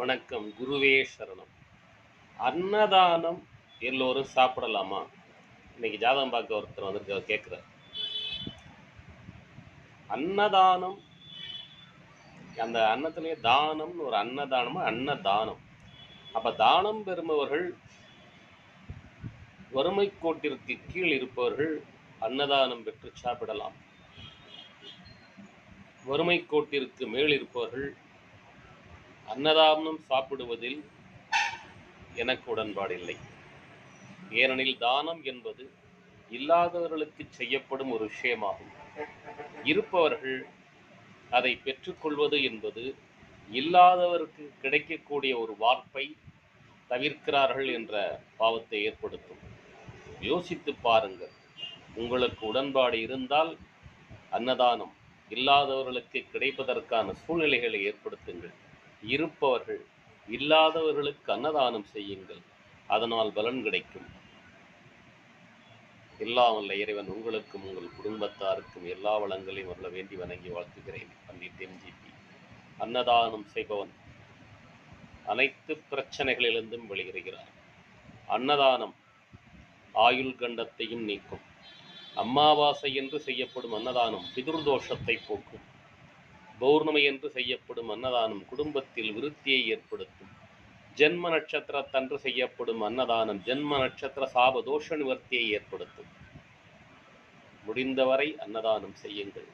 வணக்கம். குருவே சரணம். அன்னதானம் எல்லோரும் சாப்பிடலாமா? இன்னைக்கு ஜாதகம் பார்க்க ஒருத்தர் வந்திருக்கார் கேட்கிறார். அன்னதானம், அந்த அன்னத்திலேயே தானம்னு ஒரு அன்னதானமா அன்னதானம். அப்ப தானம் பெறுபவர்கள், வறுமை கோட்டிற்கு கீழ் இருப்பவர்கள் அன்னதானம் பெற்று சாப்பிடலாம். வறுமை கோட்டிற்கு மேல் இருப்பவர்கள் அன்னதானம் சாப்பிடுவதில் எனக்கு உடன்பாடு இல்லை. ஏனெனில் தானம் என்பது இல்லாதவர்களுக்கு செய்யப்படும் ஒரு விஷயமாகும். இருப்பவர்கள் அதை பெற்றுக்கொள்வது என்பது இல்லாதவருக்கு கிடைக்கக்கூடிய ஒரு வாய்ப்பை தவிர்க்கிறார்கள் என்ற பாவத்தை ஏற்படுத்தும். யோசித்து பாருங்கள். உங்களுக்கு உடன்பாடு இருந்தால் அன்னதானம் இல்லாதவர்களுக்கு கிடைப்பதற்கான சூழ்நிலைகளை ஏற்படுத்துங்கள். இருப்பவர்கள் இல்லாதவர்களுக்கு அன்னதானம் செய்யுங்கள். அதனால் பலன் கிடைக்கும். எல்லாம் வல்ல இறைவன் உங்களுக்கும் உங்கள் குடும்பத்தாருக்கும் எல்லா வளங்களையும் அருள வேண்டி வணங்கி வாழ்த்துகிறேன். பண்டிட் எம்ஜிபி. அன்னதானம் செய்பவன் அனைத்து பிரச்சனைகளிலிருந்தும் வெளியேறுகிறார். அன்னதானம் ஆயுள் கண்டத்தையும் நீக்கும். அமாவாசை என்று செய்யப்படும் அன்னதானம் பிதுர்தோஷத்தை போக்கும். பௌர்ணமி என்று செய்யப்படும் அன்னதானம் குடும்பத்தில் விருத்தியை ஏற்படுத்தும். ஜென்ம நட்சத்திரத்தன்று செய்யப்படும் அன்னதானம் ஜென்ம நட்சத்திர சாப தோஷ நிவர்த்தியை ஏற்படுத்தும். முடிந்தவரை அன்னதானம் செய்யுங்கள்.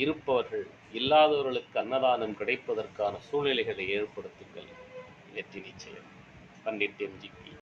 இருப்பவர்கள் இல்லாதவர்களுக்கு அன்னதானம் கிடைப்பதற்கான சூழ்நிலைகளை ஏற்படுத்துங்கள். வெற்றி நிச்சயம். பண்டிட் எம்ஜிபி.